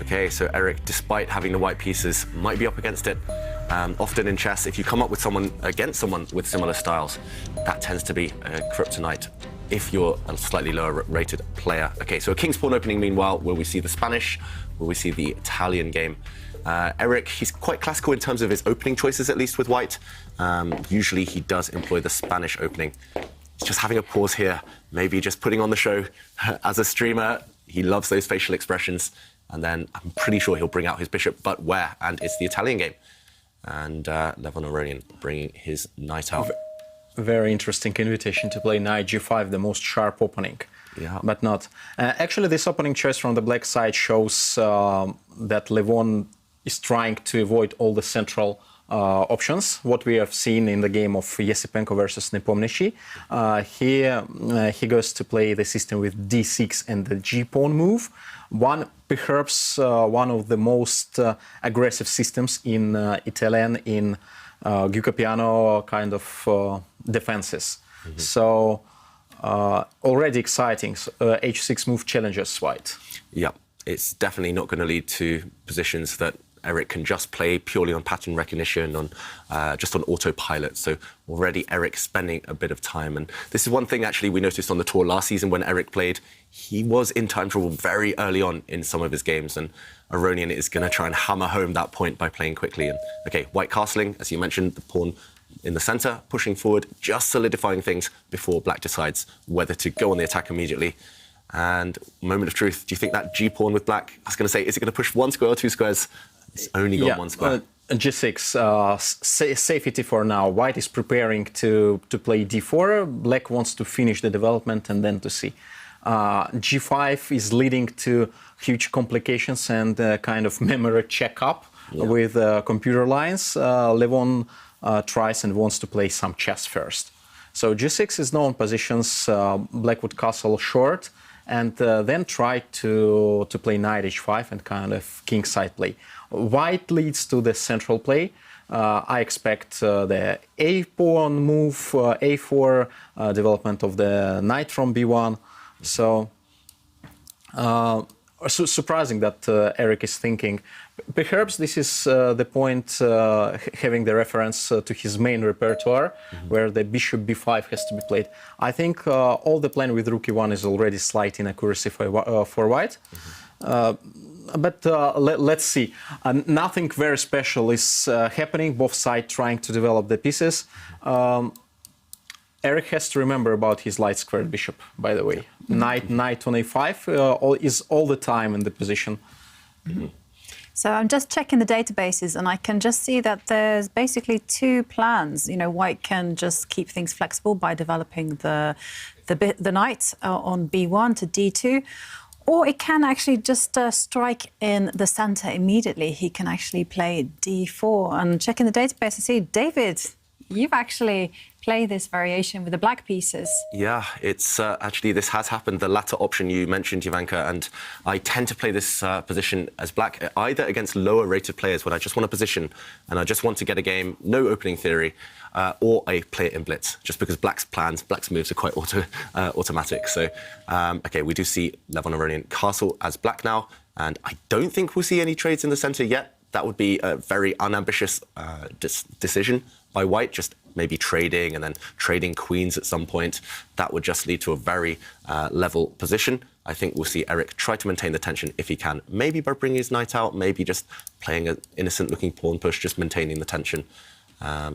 Okay, so Eric, despite having the white pieces, might be up against it. Often in chess, if you come up with against someone with similar styles, that tends to be a kryptonite if you're a slightly lower rated player. Okay, so a king's pawn opening meanwhile. Will we see the Spanish? Will we see the Italian game? Eric, he's quite classical in terms of his opening choices, at least with white. Usually he does employ the Spanish opening. He's just having a pause here, maybe just putting on the show. As a streamer, he loves those facial expressions. And then I'm pretty sure he'll bring out his bishop, but where? And it's the Italian game. And Levon Aronian bringing his knight out. Very interesting invitation to play knight g5, the most sharp opening. Yeah. But not. Actually, this opening choice from the black side shows that Levon is trying to avoid all the central options, what we have seen in the game of Yesipenko versus Nepomniachtchi. Here he goes to play the system with d6 and the g-pawn move. Perhaps one of the most aggressive systems in Italian, in Guicopiano kind of defenses. Mm-hmm. So already exciting. H6 move challenges white. Yeah, it's definitely not going to lead to positions that Eric can just play purely on pattern recognition, on just on autopilot. So already Eric spending a bit of time. And this is one thing actually we noticed on the tour last season when Eric played. He was in time trouble very early on in some of his games. And Aronian is going to try and hammer home that point by playing quickly. And okay, white castling, as you mentioned, the pawn in the center, pushing forward, just solidifying things before black decides whether to go on the attack immediately. And moment of truth, do you think that g-pawn with black, I was going to say, is it going to push one square or two squares? It's only got one square. G6, safety for now. White is preparing to play d4. Black wants to finish the development and then to see. G5 is leading to huge complications and kind of memory checkup with computer lines. Levon tries and wants to play some chess first. So G6 is known positions. Black would castle short and then try to play knight h5 and kind of kingside play. White leads to the central play. I expect the a-pawn move, a4, development of the knight from b1. So surprising that Eric is thinking. Perhaps this is the point having the reference to his main repertoire, where the bishop b5 has to be played. I think all the plan with rook e1 is already slight inaccuracy for white. But let's see. Nothing very special is happening. Both sides trying to develop the pieces. Eric has to remember about his light squared bishop, by the way. Knight on a5 is all the time in the position. Mm-hmm. So I'm just checking the databases, and I can just see that there's basically two plans. You know, white can just keep things flexible by developing the knight on b1 to d2, or it can actually just strike in the center immediately. He can actually play d4. And checking the database, I see, David, you've actually played this variation with the black pieces. Yeah, it's actually, this has happened, the latter option you mentioned, Ivanka, and I tend to play this position as black, either against lower rated players when I just want a position and I just want to get a game, no opening theory, or I play it in blitz, just because black's moves are quite automatic. So, okay, we do see Levon Aronian castle as black now, and I don't think we'll see any trades in the center yet. That would be a very unambitious decision by white, just maybe trading and then trading queens at some point. That would just lead to a very level position. I think we'll see Eric try to maintain the tension if he can, maybe by bringing his knight out, maybe just playing an innocent-looking pawn push, just maintaining the tension.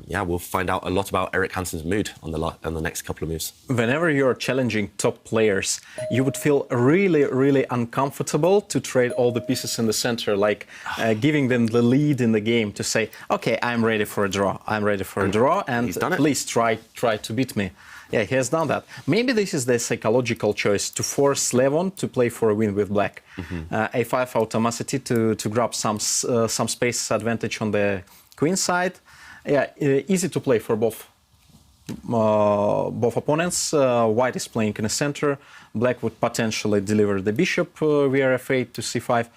Yeah, we'll find out a lot about Eric Hansen's mood on the next couple of moves. Whenever you're challenging top players, you would feel really, really uncomfortable to trade all the pieces in the center, like giving them the lead in the game to say, okay, I'm ready for a draw. I'm ready for a draw, and please try to beat me. Yeah, he has done that. Maybe this is the psychological choice to force Levon to play for a win with black. A5 automaticity to grab some space advantage on the queen side. Yeah, easy to play for both opponents. White is playing in the center. Black would potentially deliver the bishop via f8 to c5.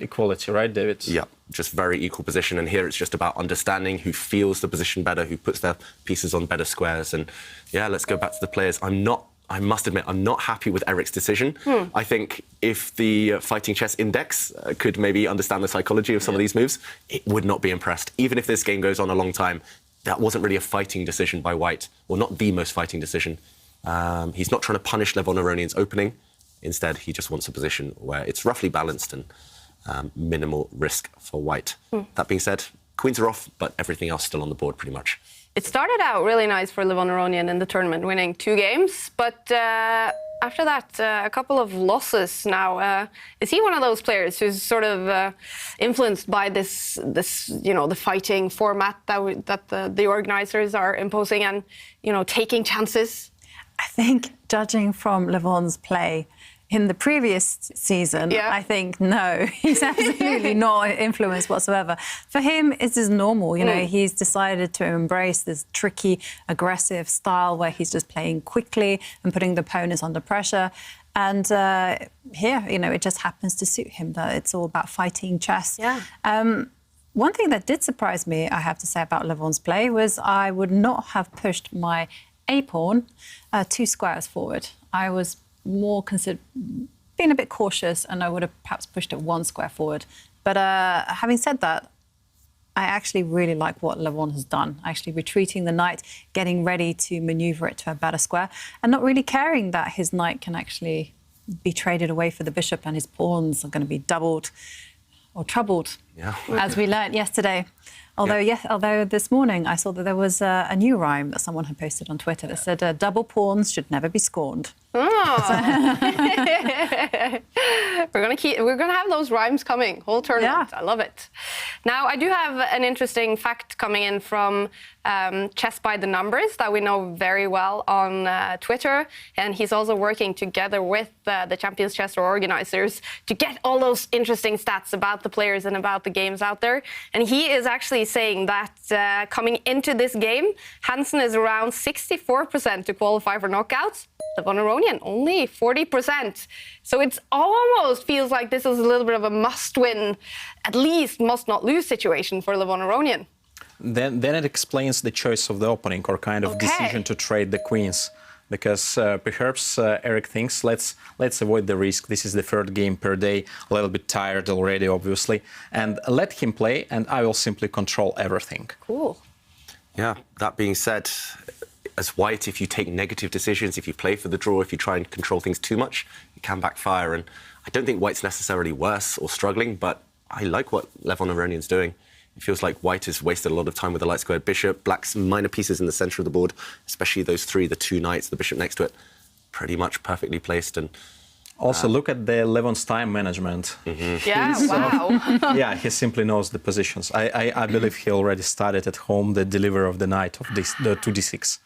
Equality, right, David? Yeah, just very equal position. And here it's just about understanding who feels the position better, who puts their pieces on better squares. And yeah, let's go back to the players. I'm not I must admit, I'm not happy with Eric's decision. I think if the Fighting Chess Index could maybe understand the psychology of some of these moves, it would not be impressed. Even if this game goes on a long time, that wasn't really a fighting decision by White, or not the most fighting decision. He's not trying to punish Levon Aronian's opening. Instead, he just wants a position where it's roughly balanced and minimal risk for White. That being said, queens are off, but everything else still on the board pretty much. It started out really nice for Levon Aronian in the tournament, winning 2 games, but after that, a couple of losses now. Is he one of those players who's sort of influenced by this, the fighting format that the organizers are imposing and, taking chances? I think, judging from Levon's play in the previous season, I think, no, he's absolutely not influenced whatsoever. For him, it's just normal. He's decided to embrace this tricky, aggressive style where he's just playing quickly and putting the opponents under pressure. And here, it just happens to suit him, that it's all about fighting chess. Yeah. One thing that did surprise me, I have to say, about Levon's play was I would not have pushed my A-pawn 2 squares forward. I was more being a bit cautious, and I would have perhaps pushed it 1 square forward. But having said that, I actually really like what Levon has done, actually retreating the knight, getting ready to maneuver it to a better square, and not really caring that his knight can actually be traded away for the bishop and his pawns are going to be doubled or troubled, as we learnt yesterday. Although this morning I saw that there was a new rhyme that someone had posted on Twitter that said, double pawns should never be scorned. Oh. We're gonna have those rhymes coming whole tournament. I love it. Now I do have an interesting fact coming in from Chess by the Numbers that we know very well on Twitter, and he's also working together with the Champions Chess Tour organizers to get all those interesting stats about the players and about the games out there. And he is actually saying that coming into this game, Hansen is around 64% to qualify for knockouts. Levon Aronian, only 40%. So it almost feels like this is a little bit of a must-win, at least must-not-lose situation for Levon Aronian. Then it explains the choice of the opening, or kind of decision to trade the queens. Because perhaps Eric thinks, let's avoid the risk. This is the 3rd game per day, a little bit tired already, obviously. And let him play, and I will simply control everything. Cool. Yeah, that being said, as White, if you take negative decisions, if you play for the draw, if you try and control things too much, it can backfire. And I don't think White's necessarily worse or struggling, but I like what Levon Aronian's doing. It feels like White has wasted a lot of time with the light squared bishop. Black's minor pieces in the centre of the board, especially those 3, the 2 knights, the bishop next to it, pretty much perfectly placed. And also, look at the Levon's time management. Yeah, wow. Yeah, he simply knows the positions. I believe he already started at home the delivery of the knight of the 2d6.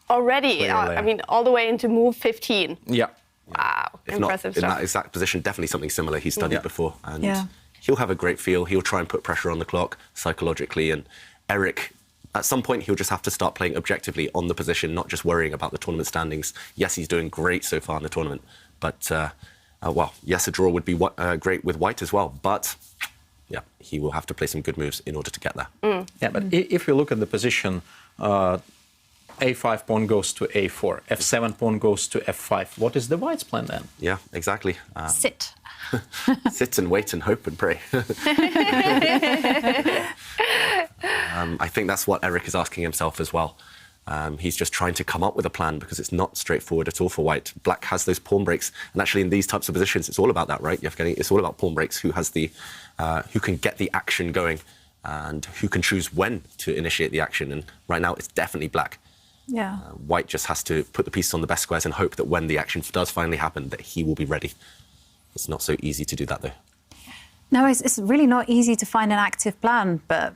Already? I mean, all the way into move 15. Yeah. Wow, if impressive not, stuff. in that exact position, definitely something similar he studied before. And he'll have a great feel. He'll try and put pressure on the clock psychologically. And Eric, at some point, he'll just have to start playing objectively on the position, not just worrying about the tournament standings. Yes, he's doing great so far in the tournament. But, well, yes, a draw would be great with White as well. But, yeah, he will have to play some good moves in order to get there. Yeah, but if you look at the position, A5 pawn goes to A4, F7 pawn goes to F5. What is the White's plan then? Yeah, exactly. Sit. Sit and wait and hope and pray. I think that's what Eric is asking himself as well. He's just trying to come up with a plan because it's not straightforward at all for White. Black has those pawn breaks, and actually in these types of positions, it's all about that, right? It's all about pawn breaks. Who can get the action going, and who can choose when to initiate the action. And right now, it's definitely Black. Yeah. White just has to put the pieces on the best squares and hope that when the action does finally happen, that he will be ready. It's not so easy to do that, though. No, it's really not easy to find an active plan, but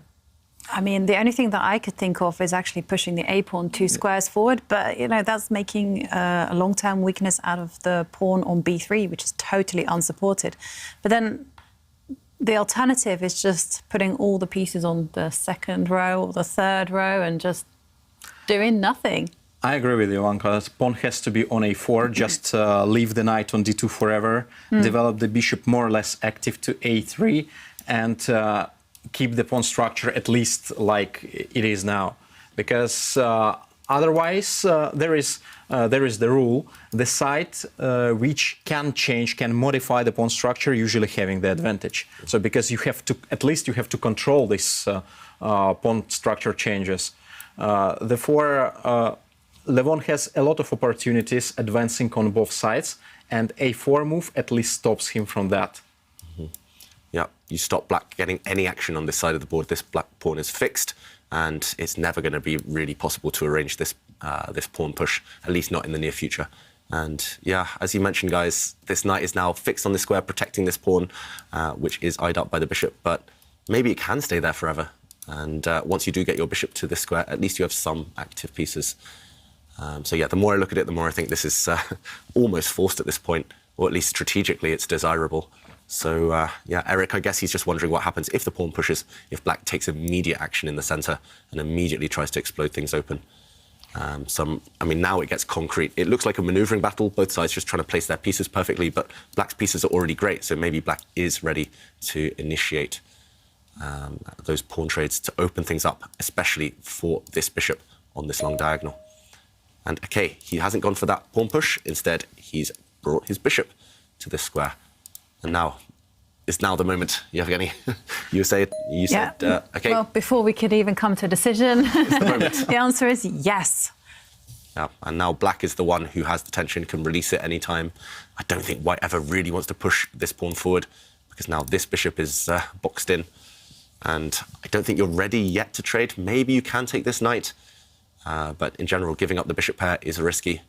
I mean, the only thing that I could think of is actually pushing the A-pawn 2 squares forward, but, that's making a long-term weakness out of the pawn on B3, which is totally unsupported. But then the alternative is just putting all the pieces on the 2nd row or the 3rd row and just doing nothing. I agree with you, Anka. Pawn has to be on A4, just leave the knight on D2 forever, develop the bishop more or less active to A3, and keep the pawn structure at least like it is now. Because Otherwise, there is the rule: the side which can change, can modify the pawn structure, usually having the advantage. So because you have to, at least you have to control this pawn structure changes. Therefore, Levon has a lot of opportunities advancing on both sides, and a4 move at least stops him from that. Yeah, you stop black getting any action on this side of the board. This black pawn is fixed, and it's never going to be really possible to arrange this this pawn push, at least not in the near future. And yeah, as you mentioned, guys, this knight is now fixed on the square, protecting this pawn, which is eyed up by the bishop. But maybe it can stay there forever. And once you do get your bishop to this square, at least you have some active pieces. So yeah, the more I look at it, the more I think this is almost forced at this point, or at least strategically it's desirable. So yeah, Eric, I guess he's just wondering what happens if the pawn pushes, if black takes immediate action in the center and immediately tries to explode things open. I mean, now it gets concrete. It looks like a maneuvering battle, both sides just trying to place their pieces perfectly, but black's pieces are already great, so maybe black is ready to initiate those pawn trades to open things up, especially for this bishop on this long diagonal. And okay, he hasn't gone for that pawn push. Instead, he's brought his bishop to this square. And now is now the moment. Yevgeny, you said, okay. Well, before we could even come to a decision, the answer is yes. Yeah, and now black is the one who has the tension, can release it any time. I don't think white ever really wants to push this pawn forward, because now this bishop is boxed in. And I don't think you're ready yet to trade. Maybe you can take this knight, but in general, giving up the bishop pair is risky.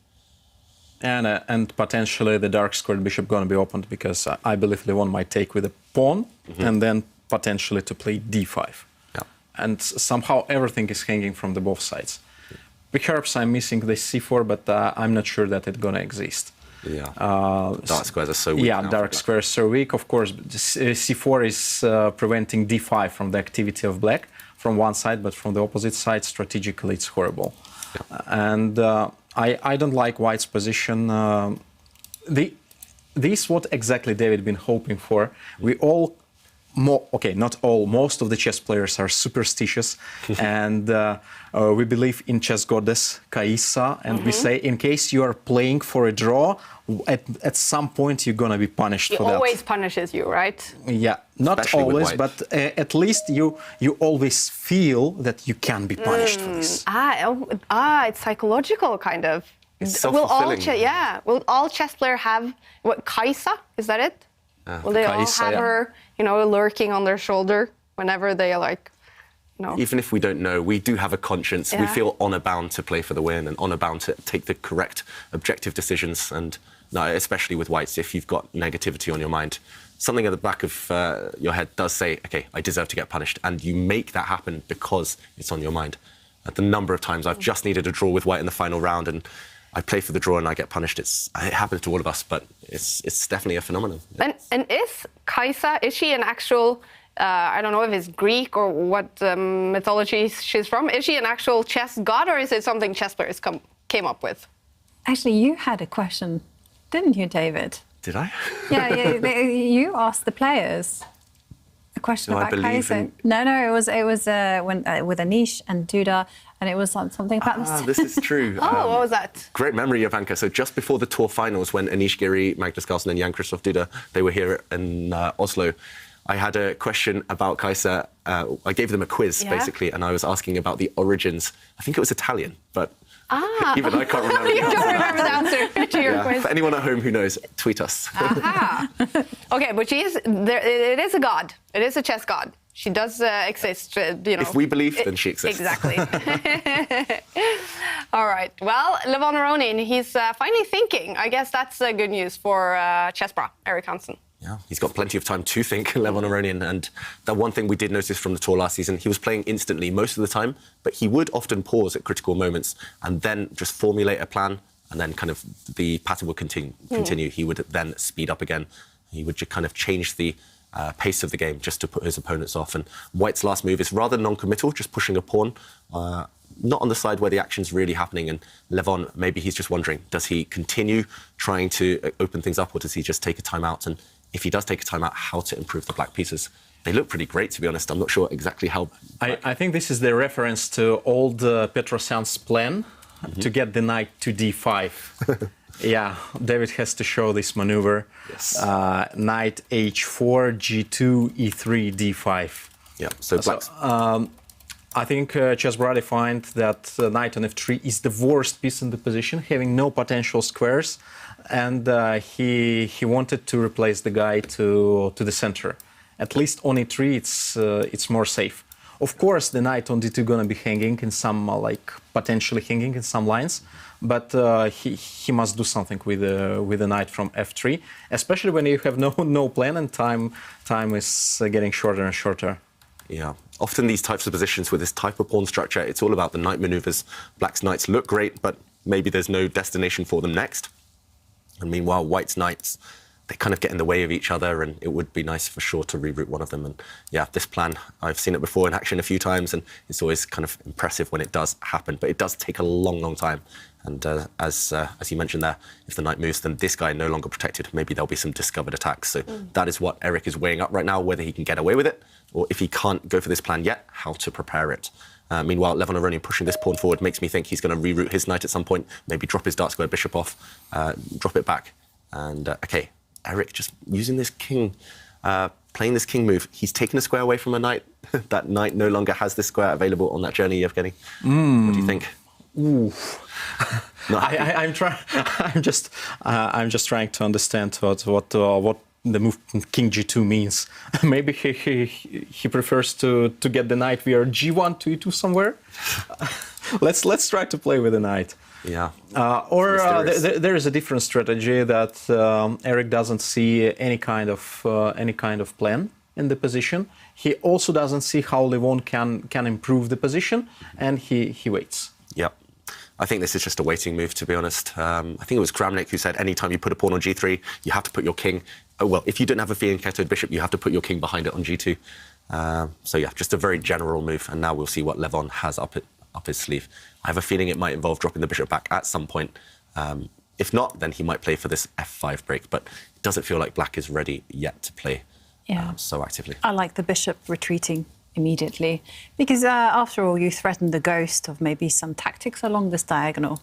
And potentially the dark squared bishop going to be opened, because I believe Levon might take with a pawn and then potentially to play d5. Yeah. And somehow everything is hanging from the both sides. Perhaps I'm missing the c4, but I'm not sure that it's going to exist. Yeah. Dark squares are so weak. Yeah, dark squares are so weak. Of course, c4 is preventing d5 from the activity of black from one side, but from the opposite side, strategically, it's horrible. Yeah. And I don't like white's position. This what exactly David been hoping for. We all, not all, most of the chess players are superstitious, and we believe in chess goddess Kaisa, and we say, in case you are playing for a draw, at some point you're gonna be punished for that. He always punishes you, right? Yeah, not Especially always, but at least you always feel that you can be punished for this. It's psychological, kind of. It's self-fulfilling. Will all chess players have what, Kaisa? Is that it? Will they Kaisa, all have her, lurking on their shoulder whenever they like, Even if we don't know, we do have a conscience. Yeah. We feel honor-bound to play for the win and honor-bound to take the correct objective decisions. And no, especially with whites, if you've got negativity on your mind, something at the back of your head does say, okay, I deserve to get punished. And you make that happen because it's on your mind. The number of times I've just needed a draw with white in the final round and I play for the draw and I get punished. It happens to all of us, but it's definitely a phenomenon. And is Kaisa, is she an actual, I don't know if it's Greek or what mythology she's from, is she an actual chess god, or is it something chess players came up with? Actually, you had a question, didn't you, David? Did I? Yeah, you asked the players a question about Kaisa. No, it was when with Anish and Duda, and it was something about this is true. What was that? Great memory, Ivanka. So just before the tour finals, when Anish Giri, Magnus Carlsen and Jan-Christoph Duda, they were here in Oslo, I had a question about Kaisa. I gave them a quiz, basically, and I was asking about the origins. I think it was Italian, but even I can't remember. You don't remember the answer to your quiz. For anyone at home who knows, tweet us. Okay, but she is there. It is a god. It is a chess god. She does exist, If we believe, then she exists. Exactly. All right. Well, Levon Aronian, he's finally thinking. I guess that's good news for chess pro, Eric Hansen. Yeah, he's got plenty of time to think, Levon Aronian. And that one thing we did notice from the tour last season, he was playing instantly most of the time, but he would often pause at critical moments and then just formulate a plan, and then kind of the pattern would continue. He would then speed up again. He would just kind of change the pace of the game just to put his opponents off. And white's last move is rather non-committal, just pushing a pawn, not on the side where the action's really happening. And Levon, maybe he's just wondering, does he continue trying to open things up, or does he just take a timeout? And if he does take a timeout, how to improve the black pieces? They look pretty great, to be honest. I'm not sure exactly how. I think this is the reference to old Petrosyan's plan, to get the knight to d5. Yeah, David has to show this maneuver. Yes. Knight h4, g2, e3, d5. Yeah, so black's... I think Chess Brady find that knight on f3 is the worst piece in the position, having no potential squares, and he wanted to replace the guy to the center. At least on e3, it's more safe. Of course, the knight on d2 gonna be hanging in some potentially hanging in some lines, but he must do something with the knight from f3, especially when you have no plan and time is getting shorter and shorter. Yeah, often these types of positions with this type of pawn structure, it's all about the knight maneuvers. Black's knights look great, but maybe there's no destination for them next. And meanwhile, white's knights, they kind of get in the way of each other, and it would be nice for sure to reroute one of them. And yeah, this plan, I've seen it before in action a few times, and it's always kind of impressive when it does happen, but it does take a long, long time. And as you mentioned there, if the knight moves, then this guy no longer protected. Maybe there'll be some discovered attacks. So that is what Eric is weighing up right now, whether he can get away with it, or if he can't go for this plan yet, how to prepare it. Meanwhile, Levon Aronian pushing this pawn forward makes me think he's going to reroute his knight at some point, maybe drop his dark square bishop off, drop it back. And okay, Eric just using this king, playing this king move. He's taken a square away from a knight. That knight no longer has this square available on that journey, Evgeny. What do you think? Ooh. I'm just trying to understand what the move king g2 means. Maybe he prefers to get the knight via g1 to e2 somewhere. Let's try to play with the knight. Yeah. There is a different strategy that Eric doesn't see any kind of plan in the position. He also doesn't see how Levon can improve the position, and he waits. Yep. I think this is just a waiting move, to be honest. I think it was Kramnik who said anytime you put a pawn on g3, you have to put your king... Oh, well, if you don't have a fianchettoed bishop, you have to put your king behind it on g2. So yeah, just a very general move. And now we'll see what Levon has up his sleeve. I have a feeling it might involve dropping the bishop back at some point. If not, then he might play for this f5 break. But it doesn't feel like black is ready yet to play so actively. I like the bishop retreating immediately, because after all, you threaten the ghost of maybe some tactics along this diagonal.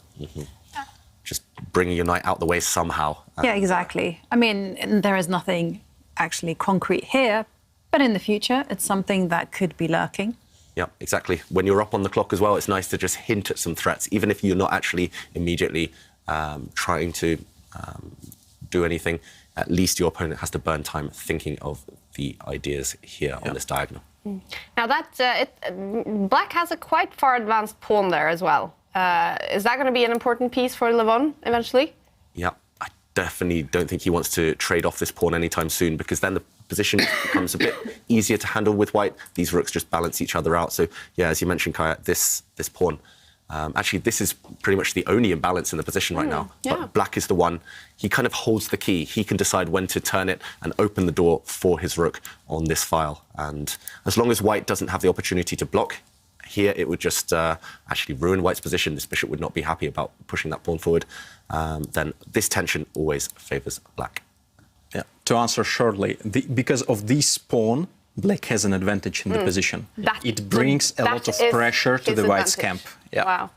Just bringing your knight out the way somehow. Yeah, exactly. I mean, there is nothing actually concrete here, but in the future, it's something that could be lurking. Yeah, exactly. When you're up on the clock as well, it's nice to just hint at some threats, even if you're not actually immediately trying to do anything. At least your opponent has to burn time thinking of the ideas here on this diagonal. Now black has a quite far advanced pawn there as well. Is that going to be an important piece for Levon eventually? Yeah, I definitely don't think he wants to trade off this pawn anytime soon, because then the position becomes a bit easier to handle with white. These rooks just balance each other out. So yeah, as you mentioned, Kaya, this pawn, actually this is pretty much the only imbalance in the position right now. Yeah. But black is the one, he kind of holds the key. He can decide when to turn it and open the door for his rook on this file. And as long as white doesn't have the opportunity to block, here it would just actually ruin white's position. This bishop would not be happy about pushing that pawn forward. Then this tension always favors black. Yeah. To answer shortly, because of this pawn, black has an advantage in the position. It brings a lot of pressure to the white's camp. Yeah. Wow.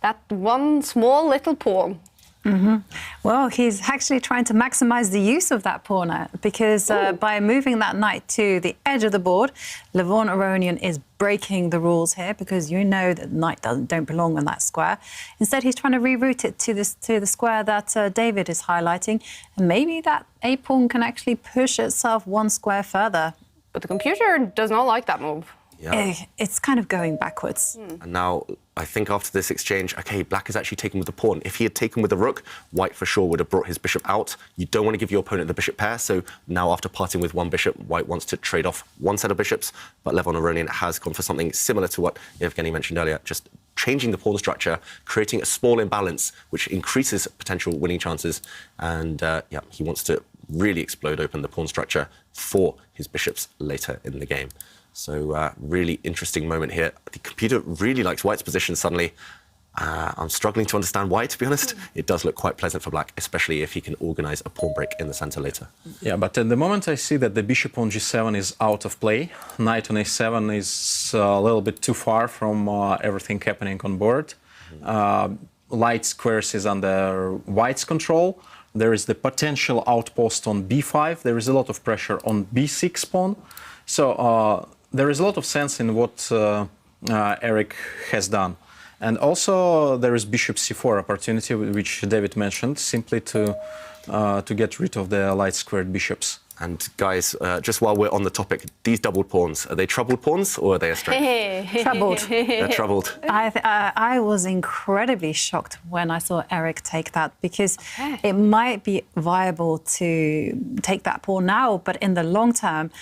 That one small little pawn. Well, he's actually trying to maximize the use of that pawn, because by moving that knight to the edge of the board, Levon Aronian is breaking the rules here, because you know that knight don't belong on that square. Instead, he's trying to reroute it to the square that David is highlighting, and maybe that a pawn can actually push itself one square further. But the computer does not like that move. Yeah. It's kind of going backwards. And now, I think after this exchange, okay, black is actually taken with the pawn. If he had taken with the rook, white for sure would have brought his bishop out. You don't want to give your opponent the bishop pair, so now after parting with one bishop, white wants to trade off one set of bishops, but Levon Aronian has gone for something similar to what Evgeny mentioned earlier, just changing the pawn structure, creating a small imbalance, which increases potential winning chances, and yeah, he wants to really explode open the pawn structure for his bishops later in the game. So really interesting moment here. The computer really likes white's position suddenly. I'm struggling to understand why, to be honest. It does look quite pleasant for black, especially if he can organize a pawn break in the center later. Yeah, but at the moment I see that the bishop on g7 is out of play. Knight on a7 is a little bit too far from everything happening on board. light squares is under white's control. There is the potential outpost on b5. There is a lot of pressure on b6 pawn. So there is a lot of sense in what Eric has done. And also there is bishop c4 opportunity, which David mentioned, simply to get rid of the light squared bishops. And guys, just while we're on the topic, these doubled pawns, are they troubled pawns or are they a strength? Troubled. They're troubled. I was incredibly shocked when I saw Eric take that, because it might be viable to take that pawn now, but in the long term,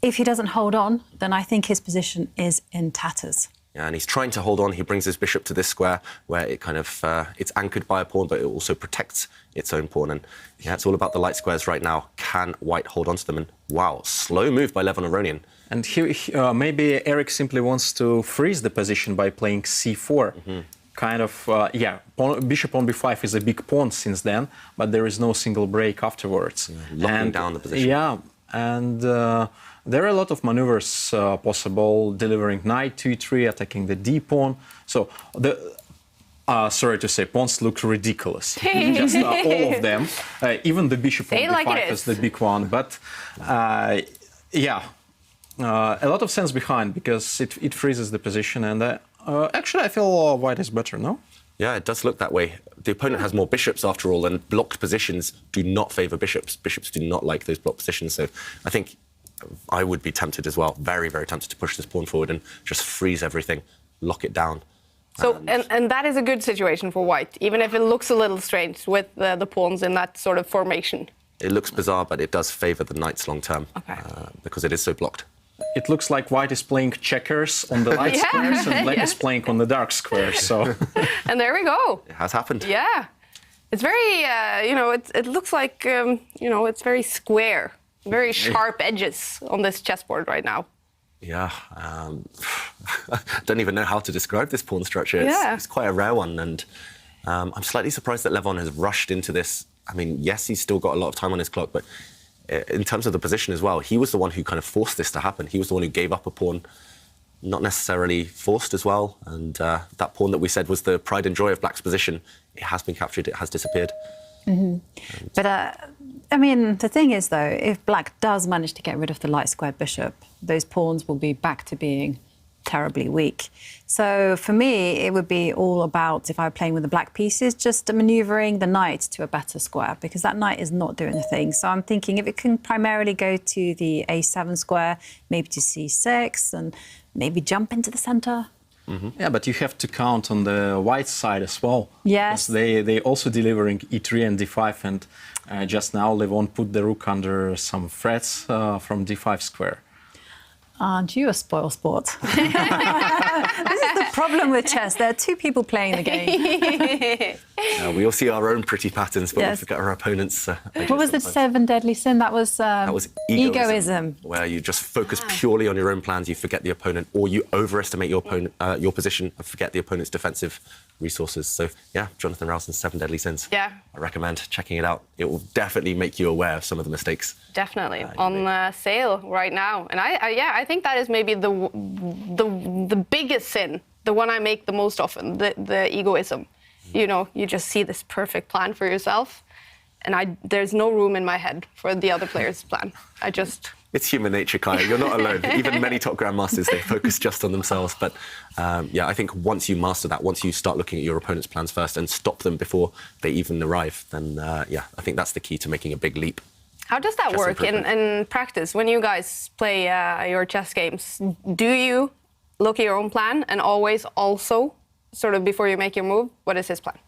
if he doesn't hold on, then I think his position is in tatters. Yeah, and he's trying to hold on. He brings his bishop to this square where it kind of it's anchored by a pawn, but it also protects its own pawn. And yeah, it's all about the light squares right now. Can white hold on to them? And wow, slow move by Levon Aronian. And maybe Eric simply wants to freeze the position by playing c4. Kind of, bishop on b5 is a big pawn since then, but there is no single break afterwards. Yeah, locking down the position. Yeah, and there are a lot of maneuvers possible, delivering knight to e3, attacking the d pawn. So sorry to say, pawns look ridiculous. Just all of them, even the bishop on b5 is the big one. But a lot of sense behind, because it freezes the position. And actually, I feel white is better, no? Yeah, it does look that way. The opponent has more bishops after all, and blocked positions do not favour bishops. Bishops do not like those blocked positions. So I think I would be tempted as well, very, very tempted to push this pawn forward and just freeze everything, lock it down. So, and that is a good situation for white, even if it looks a little strange with the pawns in that sort of formation. It looks bizarre, but it does favour the knights long term, because it is so blocked. It looks like white is playing checkers on the light squares and black is playing on the dark squares. So. And there we go. It has happened. Yeah. It's very, it looks like, it's very square, very sharp edges on this chessboard right now. Yeah. I don't even know how to describe this pawn structure. It's quite a rare one. And I'm slightly surprised that Levon has rushed into this. I mean, yes, he's still got a lot of time on his clock, but in terms of the position as well, he was the one who kind of forced this to happen. He was the one who gave up a pawn, not necessarily forced as well. And that pawn that we said was the pride and joy of black's position, it has been captured, it has disappeared. But, I mean, the thing is, though, if black does manage to get rid of the light squared bishop, those pawns will be back to being terribly weak. So for me, it would be all about, if I were playing with the black pieces, just manoeuvring the knight to a better square, because that knight is not doing a thing. So I'm thinking if it can primarily go to the a7 square, maybe to c6, and maybe jump into the centre. Yeah, but you have to count on the white side as well. Yes. They also delivering e3 and d5, and just now Levon put the rook under some threats from d5 square. Aren't you a spoil sport? This is the problem with chess. There are two people playing the game. We all see our own pretty patterns, but we forget our opponents. What was the 7 deadly sin? That was egoism. Where you just focus purely on your own plans, you forget the opponent, or you overestimate your opponent, your position, and forget the opponent's defensive resources. So, yeah, Jonathan Rowson's 7 Deadly Sins. Yeah. I recommend checking it out. It will definitely make you aware of some of the mistakes. Definitely. On sale right now. And I think that is maybe the biggest sin, the one I make the most often, the egoism. You know, you just see this perfect plan for yourself, and there's no room in my head for the other player's plan. It's human nature, Kaya. You're not alone. Even many top grandmasters, they focus just on themselves. But I think once you master that, once you start looking at your opponent's plans first and stop them before they even arrive, then I think that's the key to making a big leap. How does that work in practice? When you guys play your chess games, do you look at your own plan and always also, sort of before you make your move, what is his plan?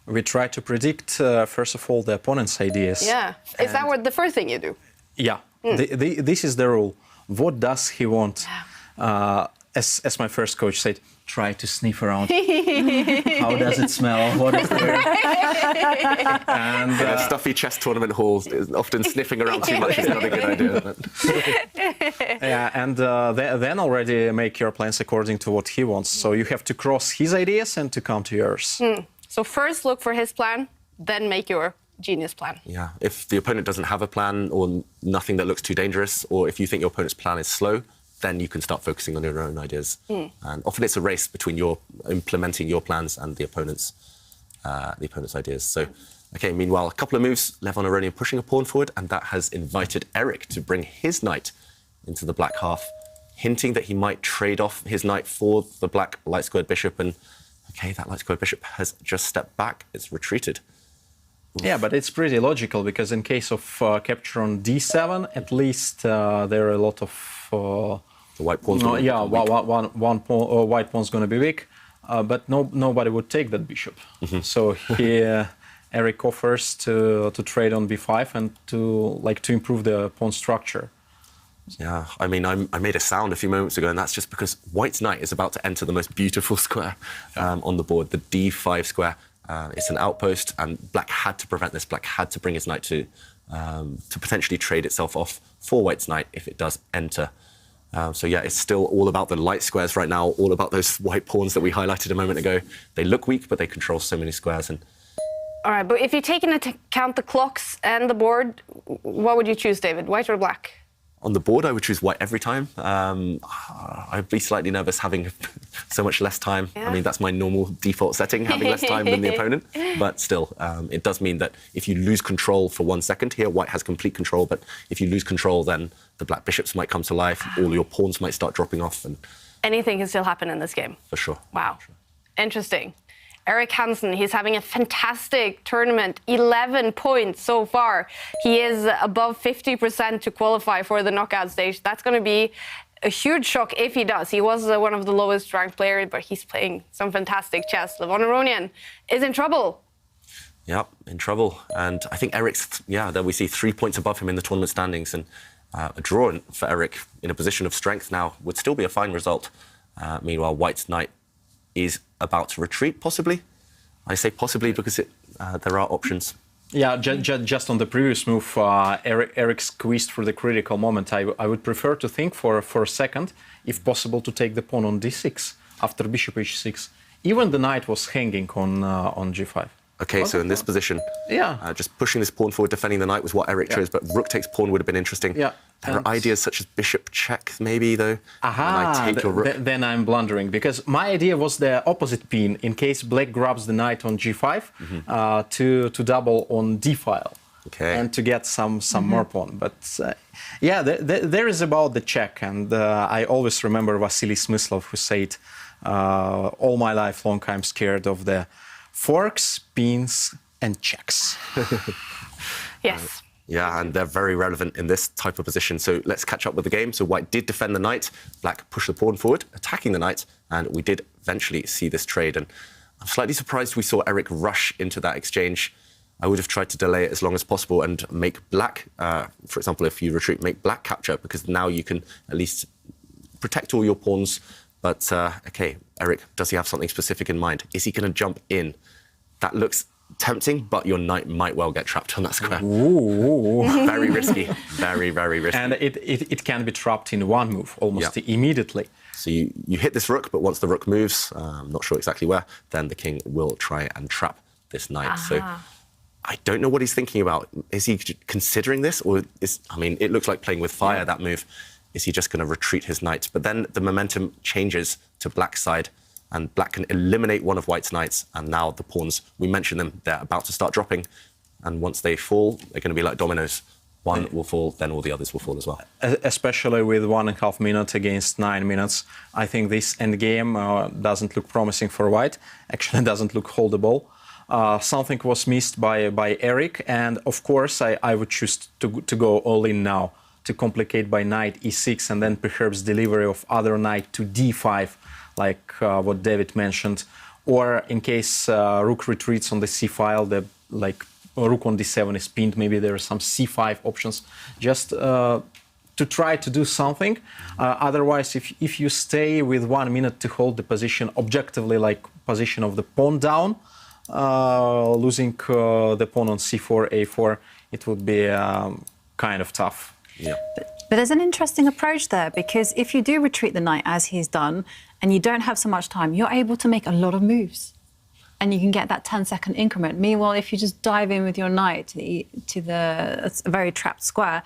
We try to predict, first of all, the opponent's ideas. Yeah. Is that the first thing you do? Yeah. This is the rule. What does he want? As my first coach said, try to sniff around. How does it smell? What is there? And a stuffy chess tournament hall, often sniffing around too much is not a good idea. But. Yeah, and then already make your plans according to what he wants. So you have to cross his ideas and to come to yours. So first look for his plan, then make your genius plan. Yeah, if the opponent doesn't have a plan or nothing that looks too dangerous, or if you think your opponent's plan is slow, then you can start focusing on your own ideas. And often it's a race between implementing your plans and the opponent's. the opponent's ideas. So, okay, meanwhile, a couple of moves, Levon Aronian pushing a pawn forward, and that has invited Eric to bring his knight into the black half, hinting that he might trade off his knight for the black light-squared bishop. And, okay, that light-squared bishop has just stepped back. It's retreated. Yeah, but it's pretty logical, because in case of capture on d7, at least there are a lot of... the white pawn's one white pawn's going to be weak, but nobody would take that bishop. So Eric offers to trade on b5 and to improve the pawn structure. Yeah, I mean, I made a sound a few moments ago, and that's just because white's knight is about to enter the most beautiful square on the board, the d5 square. It's an outpost, and black had to prevent this. Black had to bring his knight to potentially trade itself off for white's knight if it does enter. So yeah, it's still all about the light squares right now, all about those white pawns that we highlighted a moment ago. They look weak, but they control so many squares. And all right, but if you take into account the clocks and the board, what would you choose, David, white or black? on the board, I would choose white every time. I'd be slightly nervous having so much less time. Yeah. I mean, that's my normal default setting, having less time than the opponent. But still, it does mean that if you lose control for 1 second here, white has complete control. But if you lose control, then the black bishops might come to life. All your pawns might start dropping off. And anything can still happen in this game. For sure. Wow. Interesting. Eric Hansen, he's having a fantastic tournament, 11 points so far. He is above 50% to qualify for the knockout stage. That's going to be a huge shock if he does. He was one of the lowest ranked players, but he's playing some fantastic chess. Levon Aronian is in trouble. Yeah, in trouble. And I think Eric's, there we see 3 points above him in the tournament standings. And a draw for Eric in a position of strength now would still be a fine result. Meanwhile, white's knight is about to retreat, possibly. I say possibly because there are options. Yeah, just on the previous move, Eric squeezed for the critical moment. I would prefer to think for a second, if possible, to take the pawn on d6 after bishop h6. Even the knight was hanging on g5. Okay, so in this position, just pushing this pawn forward, defending the knight was what Eric chose, but rook takes pawn would have been interesting. Yeah. There are ideas such as bishop check, maybe, though. Aha, then I'm blundering, because my idea was the opposite pin, in case black grabs the knight on g5, to double on d file, and to get some more pawn. But there is about the check, and I always remember Vasily Smyslov, who said, all my life long I'm scared of the forks, pins, and checks. Yes. Yeah, and they're very relevant in this type of position. So let's catch up with the game. So white did defend the knight. Black pushed the pawn forward, attacking the knight. And we did eventually see this trade. And I'm slightly surprised we saw Eric rush into that exchange. I would have tried to delay it as long as possible and make black, for example, if you retreat, make black capture, because now you can at least protect all your pawns. But, OK, Eric, does he have something specific in mind? Is he going to jump in? That looks tempting, but your knight might well get trapped on that square. Ooh. Very risky. Very, very risky. And it can be trapped in one move almost immediately. So you hit this rook, but once the rook moves, I'm not sure exactly where, then the king will try and trap this knight. So I don't know what he's thinking about. Is he considering this? Or it looks like playing with fire, that move. Is he just going to retreat his knight? But then the momentum changes to black's side, and black can eliminate one of white's knights, and now the pawns, we mentioned them, they're about to start dropping, and once they fall, they're going to be like dominoes. One will fall, then all the others will fall as well. Especially with 1.5 minutes against 9 minutes, I think this endgame doesn't look promising for white, actually doesn't look holdable. Something was missed by Eric, and of course I would choose to go all in now, to complicate by knight e6 and then perhaps delivery of other knight to d5, like what David mentioned, or in case rook retreats on the c file, rook on d7 is pinned, maybe there are some c5 options, just to try to do something. Otherwise, if you stay with 1 minute to hold the position objectively, like position of the pawn down, losing the pawn on c4, a4, it would be kind of tough. Yeah. But there's an interesting approach there, because if you do retreat the knight as he's done, and you don't have so much time, you're able to make a lot of moves. And you can get that 10-second increment. Meanwhile, if you just dive in with your knight to the very trapped square,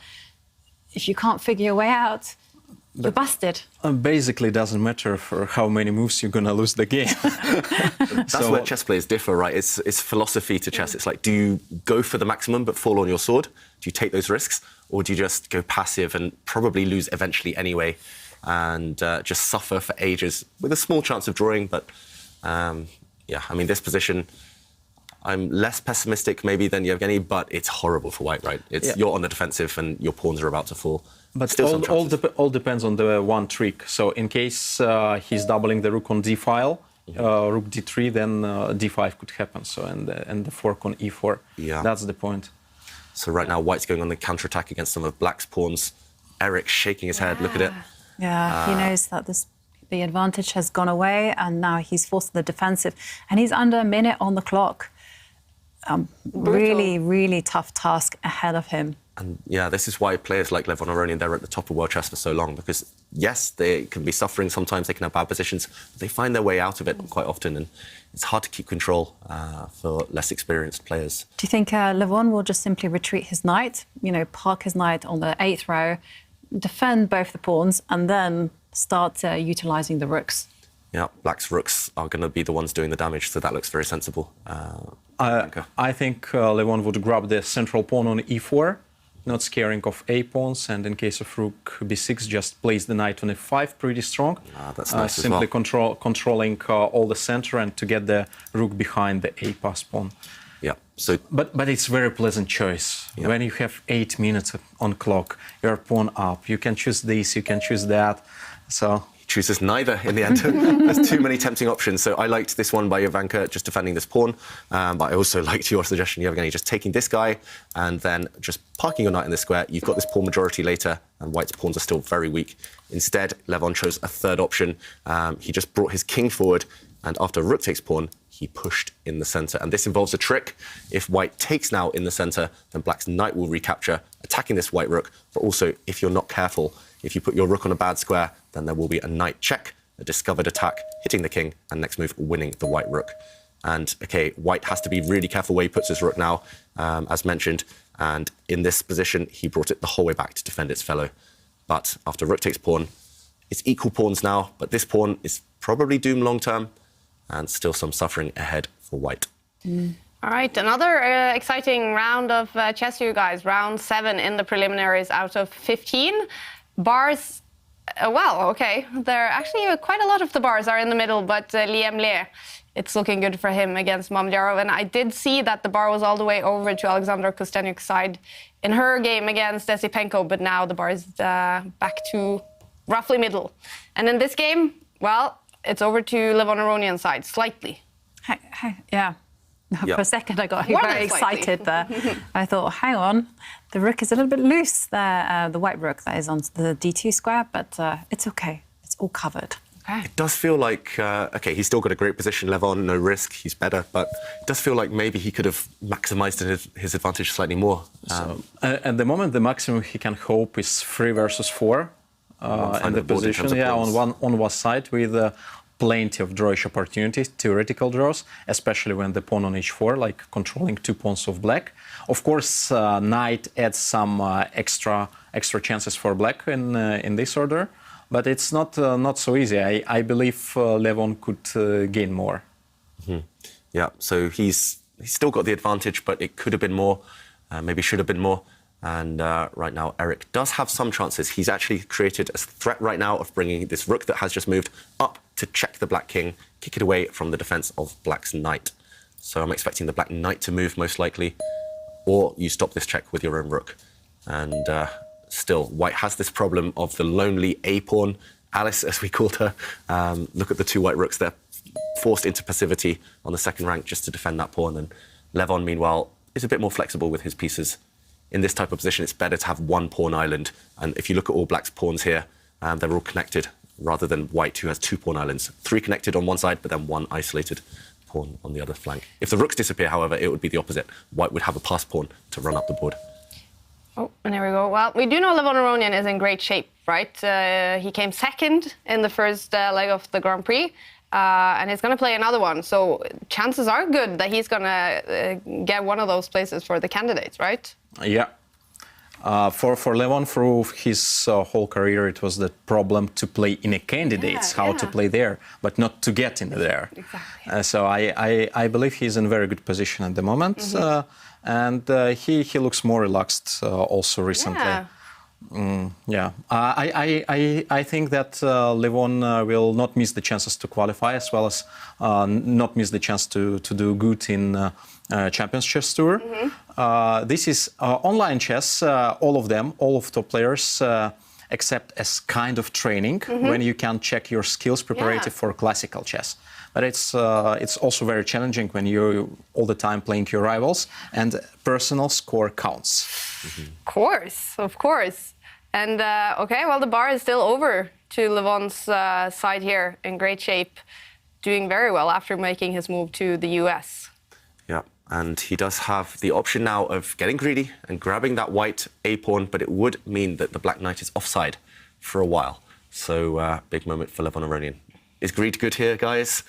if you can't figure your way out, You're busted. Basically, doesn't matter for how many moves you're gonna lose the game. That's where chess players differ, right? It's philosophy to chess. It's like, do you go for the maximum but fall on your sword? Do you take those risks? Or do you just go passive and probably lose eventually anyway and just suffer for ages with a small chance of drawing? But yeah, I mean, this position, I'm less pessimistic maybe than Yevgeny, but it's horrible for white, right? You're on the defensive and your pawns are about to fall. But still all depends on the one trick. So in case he's doubling the rook on d file, rook d3, then d5 could happen. So and the fork on e4. Yeah. That's the point. So right now, white's going on the counterattack against some of black's pawns. Eric shaking his head. Look at it. Yeah, he knows that the advantage has gone away, and now he's forced to the defensive, and he's under a minute on the clock. Really, really tough task ahead of him. And yeah, this is why players like Levon Aronian, they're at the top of world chess for so long, because yes, they can be suffering sometimes, they can have bad positions, but they find their way out of it quite often, and it's hard to keep control for less experienced players. Do you think Levon will just simply retreat his knight, park his knight on the 8th row, defend both the pawns, and then start utilising the rooks? Yeah, black's rooks are going to be the ones doing the damage, so that looks very sensible. I think Levon would grab the central pawn on e4, not scaring of a pawns, and in case of rook b6, just place the knight on f5, pretty strong. That's nice simply as well. controlling all the center and to get the rook behind the a pass pawn. Yeah. So, but it's very pleasant choice. Yeah. When you have 8 minutes on clock, your pawn up, you can choose this, you can choose that. So chooses neither in the end. There's too many tempting options. So I liked this one by Ivanka, just defending this pawn. But I also liked your suggestion, Yevgeny, just taking this guy and then just parking your knight in this square. You've got this pawn majority later, and white's pawns are still very weak. Instead, Levon chose a third option. He just brought his king forward, and after rook takes pawn, he pushed in the center. And this involves a trick. If white takes now in the center, then black's knight will recapture, attacking this white rook. But also, if you're not careful, if you put your rook on a bad square, then there will be a knight check, a discovered attack, hitting the king, and next move, winning the white rook. And, OK, white has to be really careful where he puts his rook now, as mentioned. And in this position, he brought it the whole way back to defend its fellow. But after rook takes pawn, it's equal pawns now, but this pawn is probably doomed long-term, and still some suffering ahead for white. All right, another exciting round of chess, you guys. Round 7 in the preliminaries out of 15. Bars, well, okay, there are actually quite a lot of the bars are in the middle, but Liam Le, it's looking good for him against Mamdyarov. And I did see that the bar was all the way over to Alexandra Kostenyuk's side in her game against Esipenko, but now the bar is back to roughly middle. And in this game, well, it's over to Levon Aronian's side, slightly. Yeah. Yep. For a second, I got More very than slightly. excited there. I thought, hang on, the rook is a little bit loose there, the white rook that is on the d2 square, but it's OK. It's all covered. Okay. It does feel like, OK, he's still got a great position, Levon, no risk, he's better, but it does feel like maybe he could have maximised his advantage slightly more. At the moment, the maximum he can hope is 3 versus 4 in the position. Yeah, on one side with plenty of drawish opportunities, theoretical draws, especially when the pawn on h4, like controlling 2 pawns of black. Of course, knight adds some extra chances for black in this order, but it's not so easy. I believe Levon could gain more. Mm-hmm. Yeah, so he's still got the advantage, but it could have been more, maybe should have been more. And right now, Eric does have some chances. He's actually created a threat right now of bringing this rook that has just moved up to check the black king, kick it away from the defense of black's knight. So I'm expecting the black knight to move most likely, or you stop this check with your own rook. And still, white has this problem of the lonely A-pawn, Alice, as we called her. Look at the 2 white rooks. They're forced into passivity on the second rank just to defend that pawn. And Levon, meanwhile, is a bit more flexible with his pieces. In this type of position, it's better to have 1 pawn island. And if you look at all black's pawns here, they're all connected, rather than white, who has 2 pawn islands. 3 connected on one side, but then 1 isolated pawn on the other flank. If the rooks disappear, however, it would be the opposite. White would have a pass pawn to run up the board. Oh, and there we go. Well, we do know Levon Aronian is in great shape, right? He came second in the first leg of the Grand Prix. And he's going to play another one. So chances are good that he's going to get one of those places for the candidates, right? Yeah. For Levon, through his whole career, it was the problem to play in a candidates, how to play there, but not to get in there. Exactly. So I believe he's in a very good position at the moment, and he looks more relaxed also recently. Yeah. I think that Levon will not miss the chances to qualify, as well as not miss the chance to do good in Champions Chess Tour. This is online chess, all of top players, except as kind of training, when you can check your skills preparative for classical chess. But it's also very challenging when you're all the time playing your rivals, and personal score counts. Of course. And okay, well, the bar is still over to Levon's side here, in great shape, doing very well after making his move to the US. Yeah, and he does have the option now of getting greedy and grabbing that white A-pawn, but it would mean that the black knight is offside for a while. So big moment for Levon Aronian. Is greed good here, guys?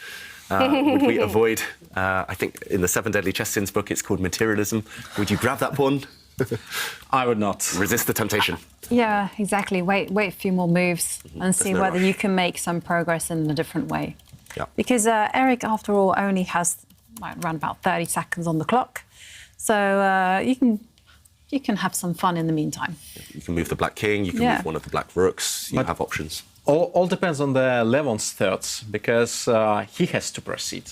Would we avoid, I think in the 7 Deadly Chess Sins book, it's called materialism. Would you grab that pawn? I would not. Resist the temptation. Yeah, exactly. Wait a few more moves and see whether you can make some progress in a different way. Yeah. Because Eric, after all, only has around about 30 seconds on the clock. So you can have some fun in the meantime. You can move the black king, you can move one of the black rooks, you have options. All depends on the Levon's thoughts, because he has to proceed.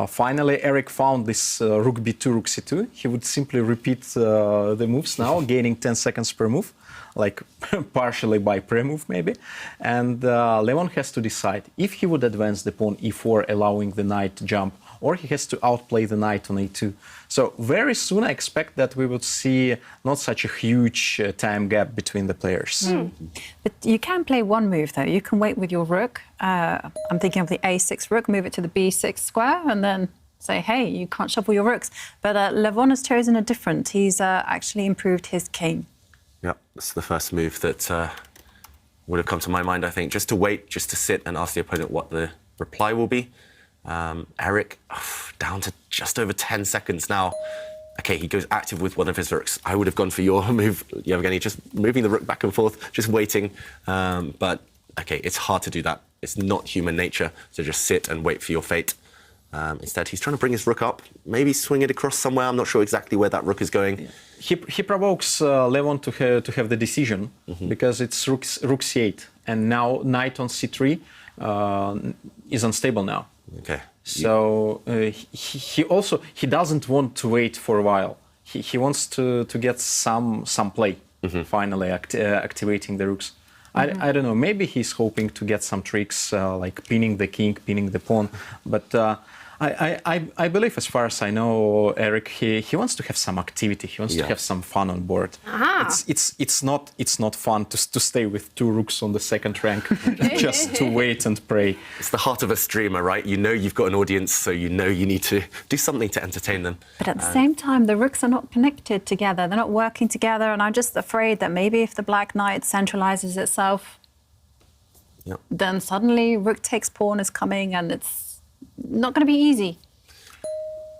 Finally, Eric found this rook b2, rook c2. He would simply repeat the moves now, gaining 10 seconds per move, like partially by pre-move maybe. And Levon has to decide if he would advance the pawn e4, allowing the knight to jump, or he has to outplay the knight on a2. So very soon I expect that we would see not such a huge time gap between the players. But you can play one move, though. You can wait with your rook. I'm thinking of the a6 rook, move it to the b6 square, and then say, hey, you can't shuffle your rooks. But Levon has chosen a different. He's actually improved his king. Yeah, that's the first move that would have come to my mind, I think. Just to wait, just to sit and ask the opponent what the reply will be. Eric, down to just over 10 seconds now. Okay, he goes active with one of his rooks. I would have gone for your move, Yevgeny, just moving the rook back and forth, just waiting. But, okay, it's hard to do that. It's not human nature to just sit and wait for your fate. Instead, he's trying to bring his rook up, maybe swing it across somewhere. I'm not sure exactly where that rook is going. He provokes Levon to have the decision, because it's rook c8, and now knight on c3 is unstable now. Okay. So he doesn't want to wait for a while. He wants to get some play, finally activating the rooks. I don't know, maybe he's hoping to get some tricks like pinning the king, pinning the pawn, but I believe, as far as I know, Eric, he wants to have some activity. He wants to have some fun on board. It's not fun to stay with 2 rooks on the second rank, just to wait and pray. It's the heart of a streamer, right? You know you've got an audience, so you know you need to do something to entertain them. But at the same time, the rooks are not connected together. They're not working together, and I'm just afraid that maybe if the black knight centralizes itself, then suddenly rook takes pawn is coming, and it's not going to be easy.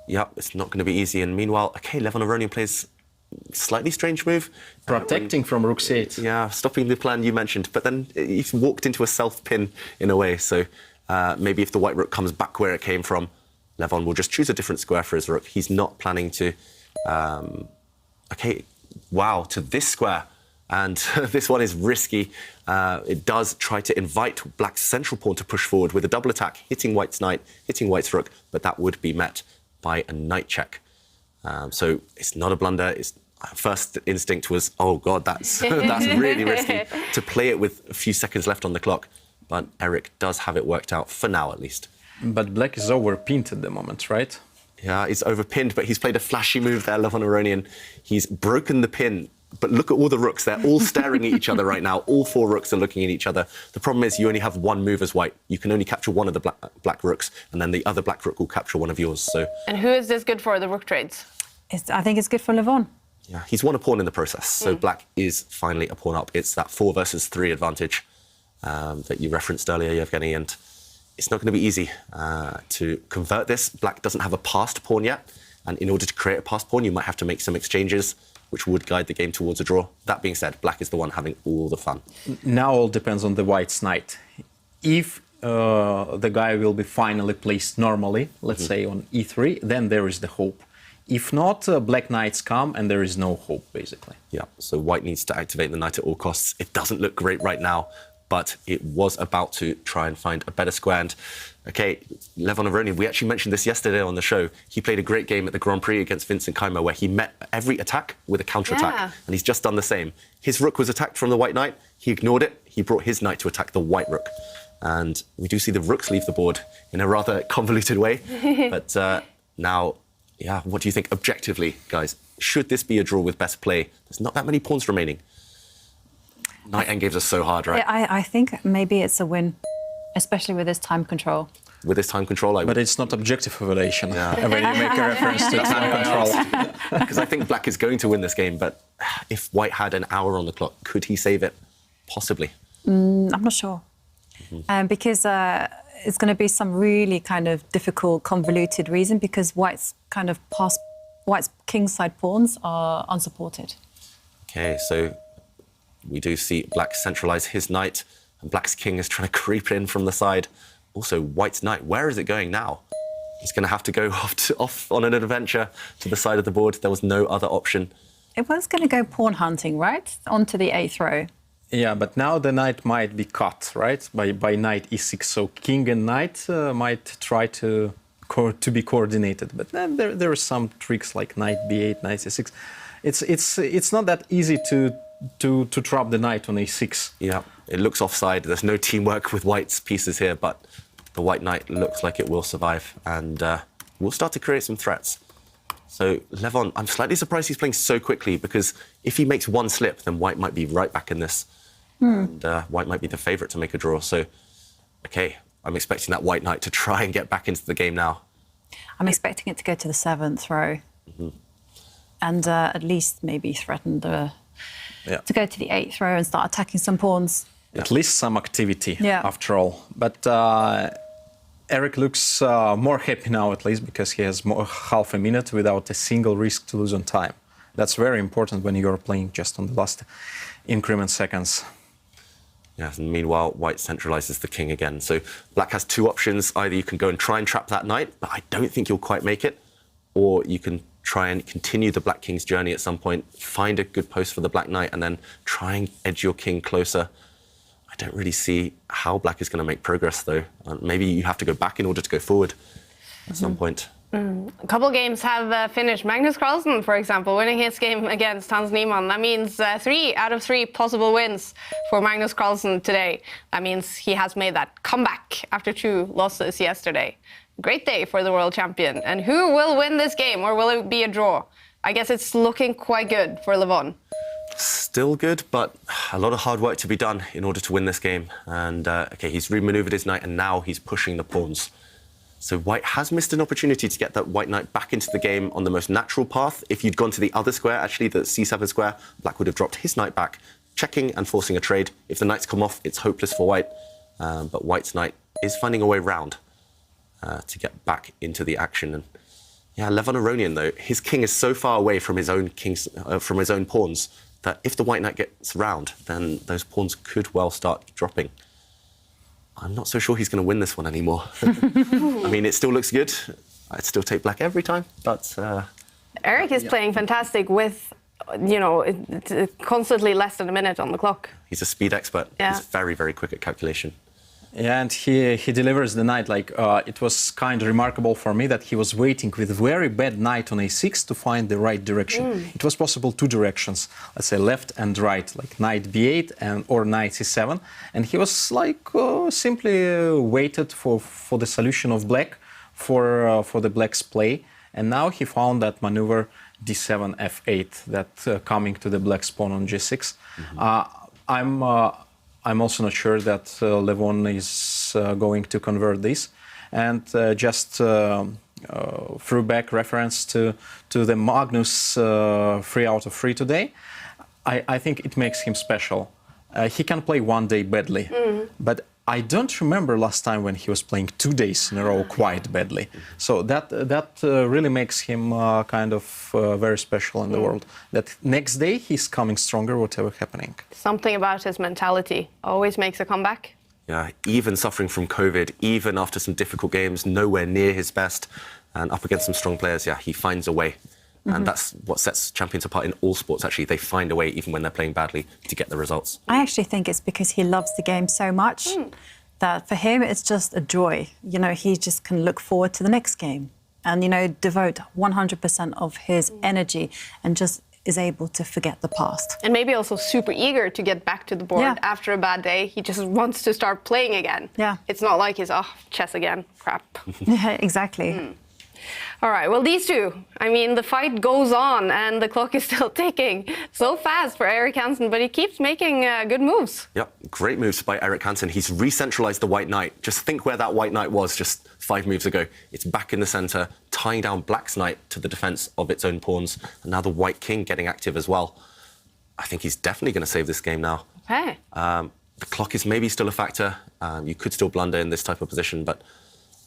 Yeah, it's not going to be easy. And meanwhile, okay, Levon Aronian plays a slightly strange move. Protecting from rook c8. Yeah, stopping the plan you mentioned. But then he's walked into a self-pin in a way. So maybe if the white rook comes back where it came from, Levon will just choose a different square for his rook. He's not planning to... okay, wow, to this square. And this one is risky. It does try to invite black's central pawn to push forward with a double attack, hitting white's knight, hitting white's rook, but that would be met by a knight check. So it's not a blunder. First instinct was, oh God, that's really risky to play it with a few seconds left on the clock. But Eric does have it worked out, for now at least. But black is overpinned at the moment, right? Yeah, he's overpinned, but he's played a flashy move there, Levon Aronian. He's broken the pin. But look at all the rooks. They're all staring at each other right now. All 4 rooks are looking at each other. The problem is you only have one move as white. You can only capture one of the black rooks, and then the other black rook will capture one of yours. So. And who is this good for, the rook trades? I think it's good for Levon. Yeah, he's won a pawn in the process. So black is finally a pawn up. It's that 4 versus 3 advantage that you referenced earlier, Yevgeny, and it's not going to be easy to convert this. Black doesn't have a passed pawn yet, and in order to create a passed pawn, you might have to make some exchanges. which would guide the game towards a draw. That being said, black is the one having all the fun. Now all depends on the white's knight. If the guy will be finally placed normally, let's say on e3, then there is the hope. If not, black knights come and there is no hope, basically. Yeah, so white needs to activate the knight at all costs. It doesn't look great right now, but it was about to try and find a better square. And, okay, Levon Aronian, we actually mentioned this yesterday on the show. He played a great game at the Grand Prix against Vincent Keimer where he met every attack with a counter-attack, and he's just done the same. His rook was attacked from the white knight. He ignored it. He brought his knight to attack the white rook. And we do see the rooks leave the board in a rather convoluted way. But now, yeah, what do you think objectively, guys? Should this be a draw with best play? There's not that many pawns remaining. Knight endgames are so hard, right? I think maybe it's a win, especially with this time control. With this time control, But it's not objective evaluation. When you make a reference to time control. Because I think black is going to win this game, but if white had an hour on the clock, could he save it? Possibly. I'm not sure. Because it's going to be some really kind of difficult, convoluted reason because white's kingside pawns are unsupported. Okay, so we do see black centralize his knight, and black's king is trying to creep in from the side. Also, white's knight, where is it going now? He's going to have to go off on an adventure to the side of the board. There was no other option. It was going to go pawn hunting, right? Onto the 8th row. Yeah, but now the knight might be cut, right? By knight e6. So king and knight might try to be coordinated. But then there are some tricks like knight b8, knight c6. It's not that easy to trap the knight on a6. Yeah, it looks offside. There's no teamwork with white's pieces here, but the white knight looks like it will survive and will start to create some threats. So, Levon, I'm slightly surprised he's playing so quickly because if he makes one slip, then white might be right back in this. And white might be the favourite to make a draw. So, OK, I'm expecting that white knight to try and get back into the game now. I'm expecting it to go to the 7th row. And at least maybe threaten to go to the 8th row and start attacking some pawns. At least some activity, after all. But Eric looks more happy now, at least, because he has half a minute without a single risk to lose on time. That's very important when you're playing just on the last increment seconds. Yes, and meanwhile, white centralizes the king again. So black has two options. Either you can go and try and trap that knight, but I don't think you'll quite make it. Or you can try and continue the black king's journey at some point, find a good post for the black knight, and then try and edge your king closer. I don't really see how black is going to make progress, though. Maybe you have to go back in order to go forward at some point. A couple games have finished. Magnus Carlsen, for example, winning his game against Hans Niemann. That means 3 out of 3 possible wins for Magnus Carlsen today. That means he has made that comeback after 2 losses yesterday. Great day for the world champion. And who will win this game, or will it be a draw? I guess it's looking quite good for Levon. Still good, but a lot of hard work to be done in order to win this game. And, OK, he's remaneuvered his knight, and now he's pushing the pawns. So white has missed an opportunity to get that white knight back into the game on the most natural path. If you'd gone to the other square, actually, the c7 square, black would have dropped his knight back, checking and forcing a trade. If the knights come off, it's hopeless for white. But white's knight is finding a way round to get back into the action. And yeah, Levon Aronian, though, his king is so far away from his own from his own pawns that if the white knight gets round, then those pawns could well start dropping. I'm not so sure he's going to win this one anymore. I mean, it still looks good. I'd still take black every time, but... Eric is playing fantastic with, constantly less than a minute on the clock. He's a speed expert. Yeah. He's very, very quick at calculation. Yeah, and he delivers the knight. It was kind of remarkable for me that he was waiting with very bad knight on a6 to find the right direction. It was possible 2 directions, let's say left and right, like knight b8 or knight c7. And he was simply waited for the solution of black for the black's play. And now he found that maneuver d7 f8, that coming to the black's pawn on g6. I'm also not sure that Levon is going to convert this. And just through back reference to the Magnus 3 out of 3 today, I think it makes him special. He can play one day badly, but I don't remember last time when he was playing 2 days in a row quite badly. So that really makes him kind of very special in the world. That next day he's coming stronger, whatever happening. Something about his mentality always makes a comeback. Yeah, even suffering from COVID, even after some difficult games, nowhere near his best, and up against some strong players, yeah, he finds a way. And that's what sets champions apart in all sports, actually. They find a way, even when they're playing badly, to get the results. I actually think it's because he loves the game so much that for him it's just a joy. You know, he just can look forward to the next game and, you know, devote 100% of his energy and just is able to forget the past. And maybe also super eager to get back to the board after a bad day. He just wants to start playing again. Yeah. It's not like he's, chess again, crap. Yeah, exactly. All right, well, these two, I mean, the fight goes on and the clock is still ticking so fast for Erik Hansen, but he keeps making good moves. Yep, great moves by Erik Hansen. He's re-centralized the white knight. Just think where that white knight was just 5 moves ago. It's back in the center, tying down black's knight to the defense of its own pawns. And now the white king getting active as well. I think he's definitely going to save this game now. Okay. The clock is maybe still a factor. You could still blunder in this type of position, but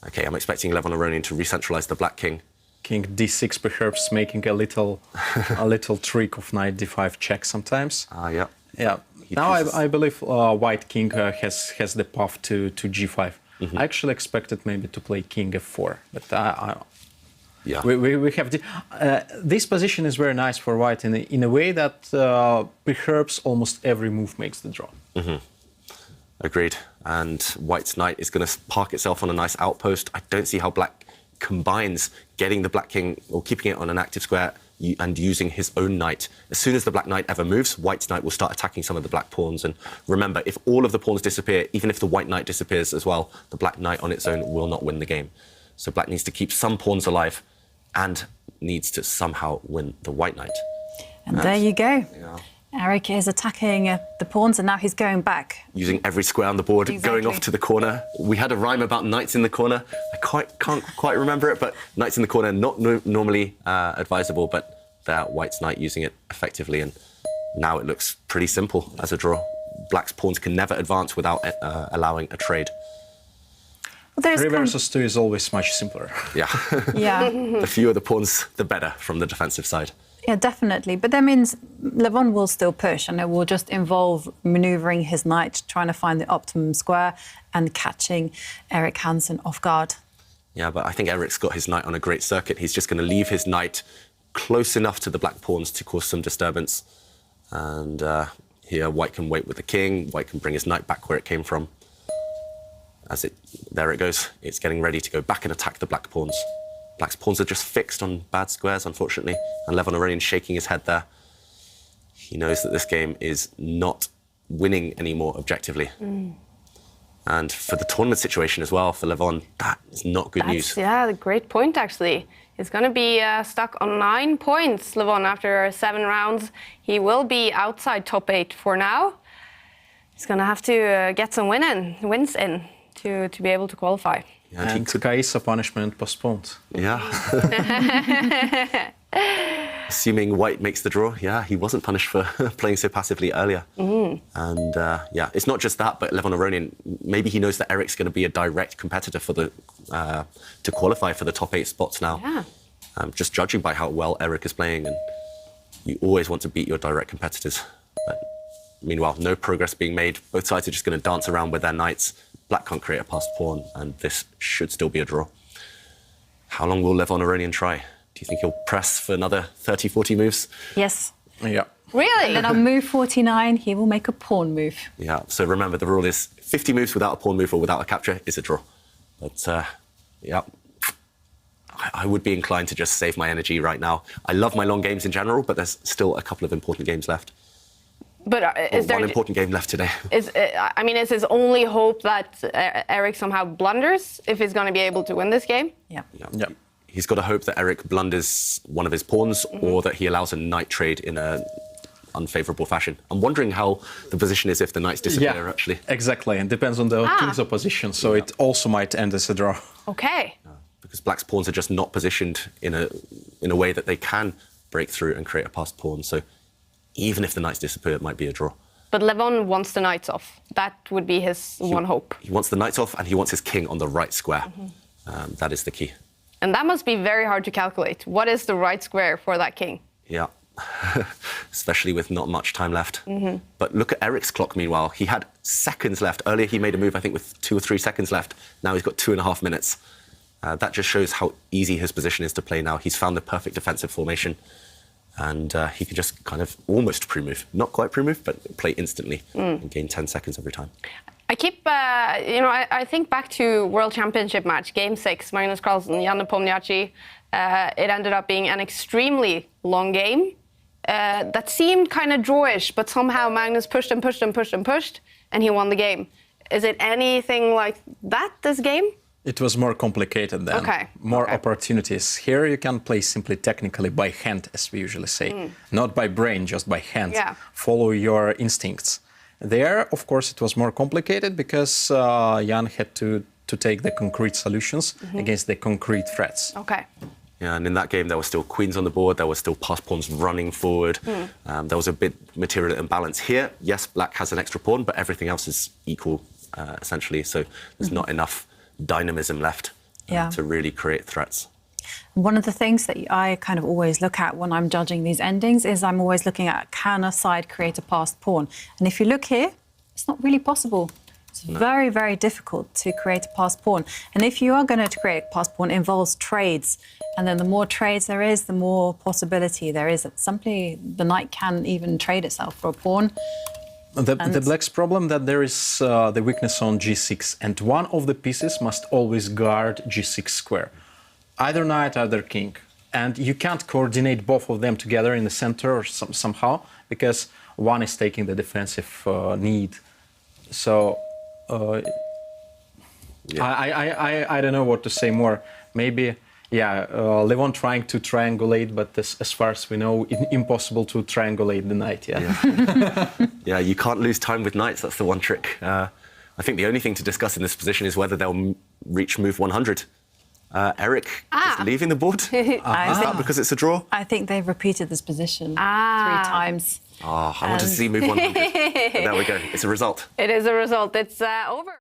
okay, I'm expecting Levon Aronian to re-centralize the black king. King d6 perhaps making a little trick of knight d5 check sometimes. Yeah. Yeah. Now I believe white king has the path to g5. I actually expected maybe to play king f4, but Yeah. we have this position is very nice for white in a way that perhaps almost every move makes the draw. Agreed. And white's knight is going to park itself on a nice outpost. I don't see how black combines getting the black king or keeping it on an active square and using his own knight. As soon as the black knight ever moves, white's knight will start attacking some of the black pawns. And remember, if all of the pawns disappear, even if the white knight disappears as well, the black knight on its own will not win the game. So black needs to keep some pawns alive and needs to somehow win the white knight. And there you go. Yeah. Erik is attacking the pawns and now he's going back. Using every square on the board, going off to the corner. We had a rhyme about knights in the corner. I can't quite remember it, but knights in the corner, not normally advisable, but there, white's knight using it effectively. And now it looks pretty simple as a draw. Black's pawns can never advance without allowing a trade. Well, 3 versus 2 is always much simpler. Yeah. Yeah. The fewer the pawns, the better from the defensive side. Yeah, definitely. But that means Levon will still push, and it will just involve manoeuvring his knight, trying to find the optimum square and catching Erik Hansen off guard. Yeah, but I think Erik's got his knight on a great circuit. He's just going to leave his knight close enough to the black pawns to cause some disturbance. And here, white can wait with the king. White can bring his knight back where it came from. There it goes. It's getting ready to go back and attack the black pawns. Black's pawns are just fixed on bad squares, unfortunately. And Levon Aronian shaking his head there. He knows that this game is not winning anymore objectively. And for the tournament situation as well, for Levon, that is not good news. Yeah, a great point, actually. He's going to be stuck on 9 points, Levon, after 7 rounds. He will be outside top 8 for now. He's going to have to get some wins in to be able to qualify. Yeah, and Kaisa punishment postponed. Yeah. Assuming white makes the draw, yeah, he wasn't punished for playing so passively earlier. And yeah, it's not just that, but Levon Aronian, maybe he knows that Erik's going to be a direct competitor for to qualify for the top 8 spots now. Yeah. Just judging by how well Erik is playing, and you always want to beat your direct competitors. But meanwhile, no progress being made. Both sides are just going to dance around with their knights. Black can't create a passed pawn, and this should still be a draw. How long will Levon Aronian try? Do you think he'll press for another 30, 40 moves? Yes. Yeah. Really? And then on move 49, he will make a pawn move. Yeah, so remember, the rule is 50 moves without a pawn move or without a capture is a draw. But, yeah, I would be inclined to just save my energy right now. I love my long games in general, but there's still a couple of important games left. But is there one important game left today? Is his only hope that Erik somehow blunders if he's going to be able to win this game? Yeah. Yeah. He's got to hope that Erik blunders one of his pawns or that he allows a knight trade in an unfavourable fashion. I'm wondering how the position is if the knights disappear, actually. Exactly, and depends on the king's opposition, so it also might end as a draw. Okay. Because black's pawns are just not positioned in a way that they can break through and create a passed pawn. So even if the knights disappear, it might be a draw. but Levon wants the knights off. That would be his one hope. He wants the knights off, and he wants his king on the right square. That is the key. And that must be very hard to calculate. What is the right square for that king? Yeah, especially with not much time left. But look at Eric's clock, meanwhile. He had seconds left. Earlier, he made a move, I think, with 2 or 3 seconds left. Now he's got 2.5 minutes. That just shows how easy his position is to play now. He's found the perfect defensive formation. And he can just kind of almost pre-move. Not quite pre-move, but play instantly and gain 10 seconds every time. I keep, I think back to World Championship match, Game 6, Magnus Carlsen, Jan Nepomniachtchi. It ended up being an extremely long game that seemed kind of drawish, but somehow Magnus pushed and pushed and pushed and pushed, and he won the game. Is it anything like that, this game? It was more complicated then. More opportunities. Here you can play simply technically by hand, as we usually say. Not by brain, just by hand. Follow your instincts. There, of course, it was more complicated because Jan had to take the concrete solutions against the concrete threats. Yeah, and in that game, there were still queens on the board. There were still passed pawns running forward. There was a bit material imbalance here. Yes, black has an extra pawn, but everything else is equal, essentially. So there's not enough dynamism left to really create threats. One of the things that I kind of always look at when I'm judging these endings is I'm always looking at, can a side create a passed pawn? And if you look here, it's not really possible. It's very, very difficult to create a passed pawn. And if you are going to create a passed pawn, it involves trades. And then the more trades there is, the more possibility there is that simply the knight can even trade itself for a pawn. The black's problem that there is the weakness on g6, and one of the pieces must always guard g6 square. Either knight, either king. And you can't coordinate both of them together in the center or somehow, because one is taking the defensive need. So I don't know what to say more. Maybe, Levon trying to triangulate, but as far as we know, impossible to triangulate the knight. Yeah, you can't lose time with knights. That's the one trick. I think the only thing to discuss in this position is whether they'll reach move 100. Eric is leaving the board. Is that because it's a draw? I think they've repeated this position 3 times. I want to see move 100. There we go. It's a result. It is a result. It's over.